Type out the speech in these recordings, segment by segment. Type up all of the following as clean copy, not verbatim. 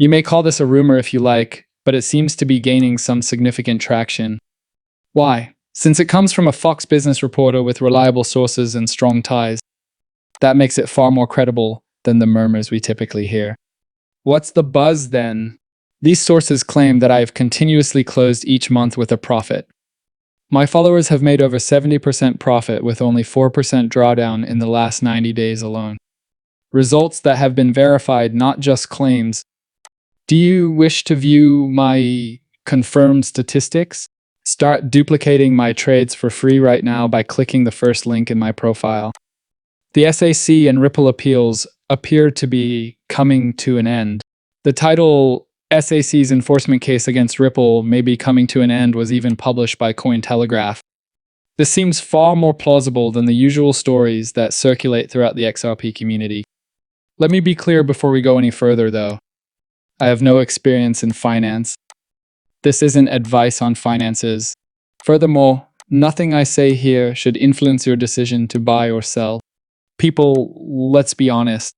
You may call this a rumor if you like, but it seems to be gaining some significant traction. Why? Since it comes from a Fox Business reporter with reliable sources and strong ties, that makes it far more credible than the murmurs we typically hear. What's the buzz then? These sources claim that I have continuously closed each month with a profit. My followers have made over 70% profit with only 4% drawdown in the last 90 days alone. Results that have been verified, not just claims. Do you wish to view my confirmed statistics? Start duplicating my trades for free right now by clicking the first link in my profile. The SAC and Ripple appeals appear to be coming to an end. The title SAC's enforcement case against Ripple may be coming to an end was even published by Cointelegraph. This seems far more plausible than the usual stories that circulate throughout the XRP community. Let me be clear before we go any further, though. I have no experience in finance. This isn't advice on finances. Furthermore, nothing I say here should influence your decision to buy or sell. People, let's be honest.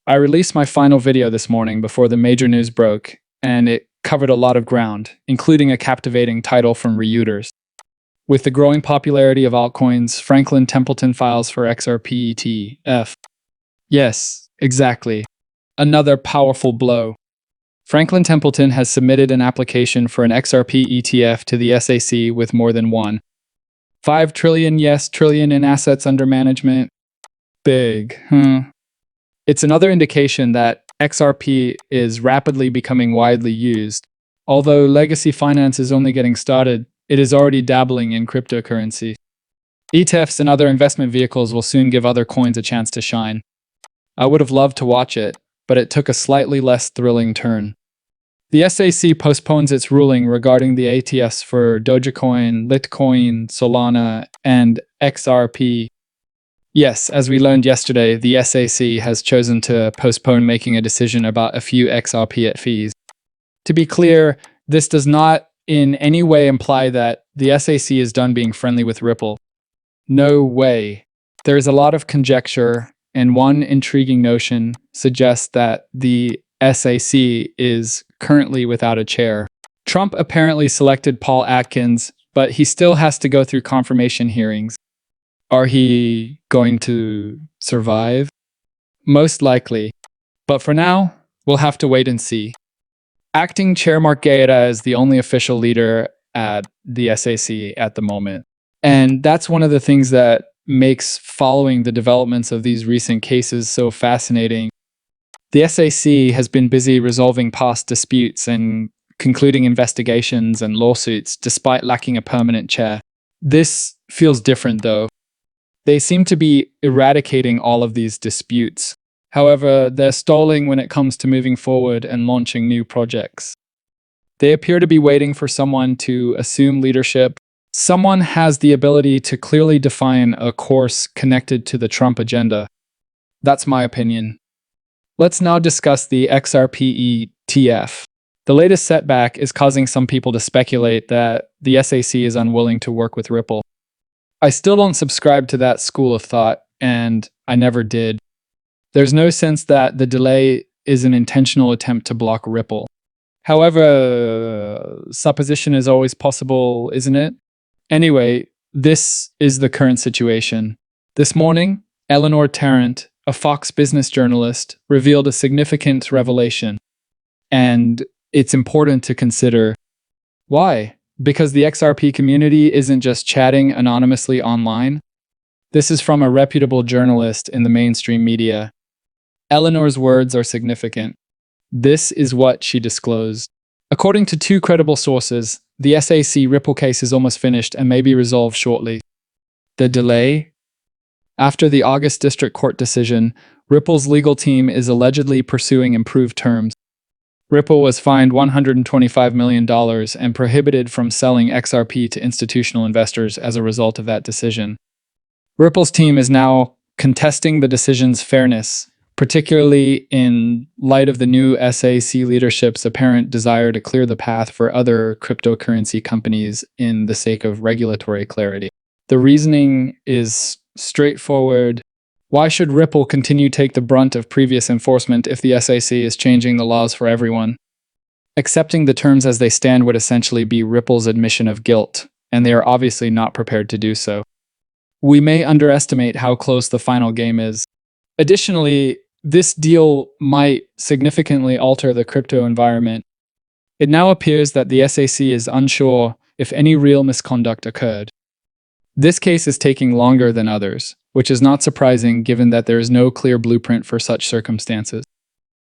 I released my final video this morning before the major news broke, and it covered a lot of ground, including a captivating title from Reuters. With the growing popularity of altcoins, Franklin Templeton files for XRP ETF. Yes, exactly. Another powerful blow. Franklin Templeton has submitted an application for an XRP ETF to the SAC with more than 1.5 trillion in assets under management. Big, It's another indication that XRP is rapidly becoming widely used. Although legacy finance is only getting started, it is already dabbling in cryptocurrency. ETFs and other investment vehicles will soon give other coins a chance to shine. I would have loved to watch it, but it took a slightly less thrilling turn. The SAC postpones its ruling regarding the ETFs for Dogecoin, Litecoin, Solana, and XRP. Yes, as we learned yesterday, the SAC has chosen to postpone making a decision about a few XRP fees. To be clear, this does not in any way imply that the SAC is done being friendly with Ripple. No way. There is a lot of conjecture, and one intriguing notion suggests that the SAC is currently without a chair. Trump apparently selected Paul Atkins, but he still has to go through confirmation hearings. Are he going to survive? Most likely. But for now, we'll have to wait and see. Acting Chair Mark Gaeta is the only official leader at the SAC at the moment. And that's one of the things that makes following the developments of these recent cases so fascinating. The SAC has been busy resolving past disputes and concluding investigations and lawsuits despite lacking a permanent chair. This feels different, though. They seem to be eradicating all of these disputes. However, they're stalling when it comes to moving forward and launching new projects. They appear to be waiting for someone to assume leadership. Someone has the ability to clearly define a course connected to the Trump agenda. That's my opinion. Let's now discuss the XRP ETF. The latest setback is causing some people to speculate that the SAC is unwilling to work with Ripple. I still don't subscribe to that school of thought, and I never did. There's no sense that the delay is an intentional attempt to block Ripple. However, supposition is always possible, isn't it? Anyway, this is the current situation. This morning, Eleanor Tarrant, a Fox Business journalist, revealed a significant revelation. And it's important to consider. Why? Because the XRP community isn't just chatting anonymously online. This is from a reputable journalist in the mainstream media. Eleanor's words are significant. This is what she disclosed. According to two credible sources, the SAC Ripple case is almost finished and may be resolved shortly. The delay? After the August District Court decision, Ripple's legal team is allegedly pursuing improved terms. Ripple was fined $125 million and prohibited from selling XRP to institutional investors as a result of that decision. Ripple's team is now contesting the decision's fairness, particularly in light of the new SAC leadership's apparent desire to clear the path for other cryptocurrency companies in the sake of regulatory clarity. The reasoning is straightforward. Why should Ripple continue to take the brunt of previous enforcement if the SAC is changing the laws for everyone? Accepting the terms as they stand would essentially be Ripple's admission of guilt, and they are obviously not prepared to do so. We may underestimate how close the final game is. Additionally, this deal might significantly alter the crypto environment. It now appears that the SEC is unsure if any real misconduct occurred. This case is taking longer than others, which is not surprising given that there is no clear blueprint for such circumstances.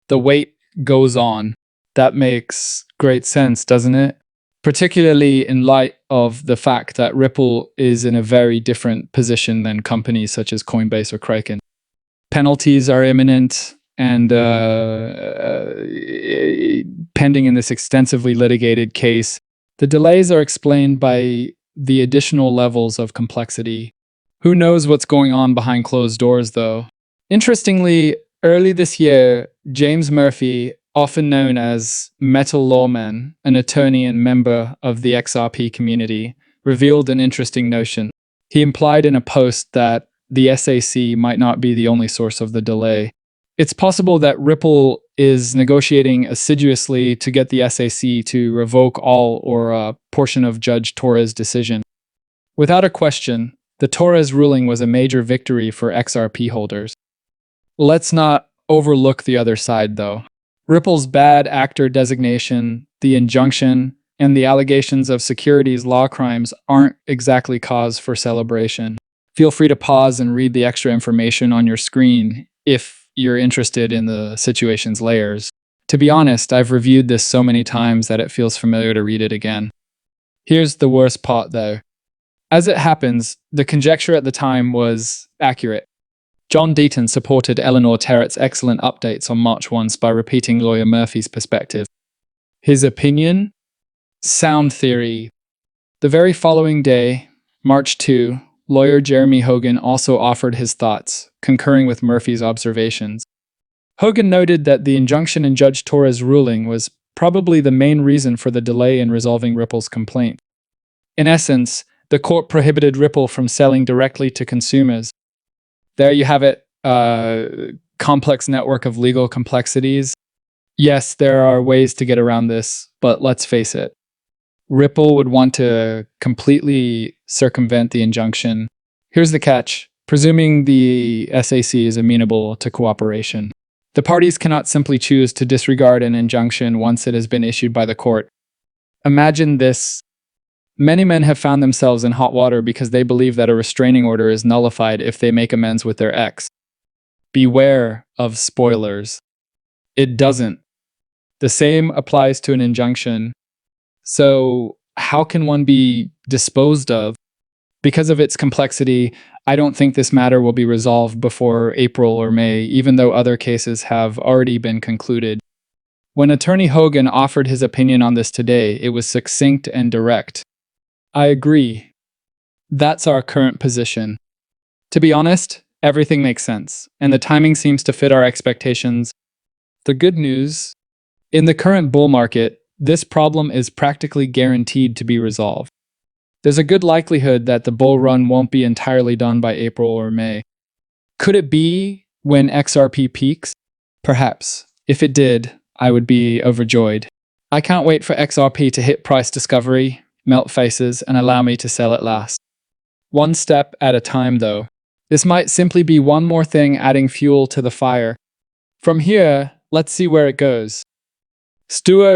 The wait goes on. That makes great sense, doesn't it? Particularly in light of the fact that Ripple is in a very different position than companies such as Coinbase or Kraken. Penalties are imminent and pending in this extensively litigated case. The delays are explained by the additional levels of complexity. Who knows what's going on behind closed doors, though? Interestingly, early this year, James Murphy, often known as Metal Lawman, an attorney and member of the XRP community, revealed an interesting notion. He implied in a post that the SEC might not be the only source of the delay. It's possible that Ripple is negotiating assiduously to get the SEC to revoke all or a portion of Judge Torres' decision. Without a question, the Torres ruling was a major victory for XRP holders. Let's not overlook the other side, though. Ripple's bad actor designation, the injunction, and the allegations of securities law crimes aren't exactly cause for celebration. Feel free to pause and read the extra information on your screen if you're interested in the situation's layers. To be honest, I've reviewed this so many times that it feels familiar to read it again. Here's the worst part, though. As it happens, the conjecture at the time was accurate. John Deaton supported Eleanor Terrett's excellent updates on March 1 by repeating lawyer Murphy's perspective. His opinion? Sound theory. The very following day, March 2, lawyer Jeremy Hogan also offered his thoughts, concurring with Murphy's observations. Hogan noted that the injunction in Judge Torres' ruling was probably the main reason for the delay in resolving Ripple's complaint. In essence, the court prohibited Ripple from selling directly to consumers. There you have it, complex network of legal complexities. Yes, there are ways to get around this, but let's face it. Ripple would want to completely circumvent the injunction. Here's the catch. Presuming the SEC is amenable to cooperation, the parties cannot simply choose to disregard an injunction once it has been issued by the court. Imagine this. Many men have found themselves in hot water because they believe that a restraining order is nullified if they make amends with their ex. Beware of spoilers. It doesn't. The same applies to an injunction. So, how can one be disposed of? Because of its complexity, I don't think this matter will be resolved before April or May, even though other cases have already been concluded. When Attorney Hogan offered his opinion on this today, it was succinct and direct. I agree. That's our current position. To be honest, everything makes sense, and the timing seems to fit our expectations. The good news, in the current bull market, this problem is practically guaranteed to be resolved. There's a good likelihood that the bull run won't be entirely done by April or May. Could it be when XRP peaks? Perhaps. If it did, I would be overjoyed. I can't wait for XRP to hit price discovery, melt faces, and allow me to sell at last. One step at a time, though. This might simply be one more thing adding fuel to the fire. From here, let's see where it goes. Stuart.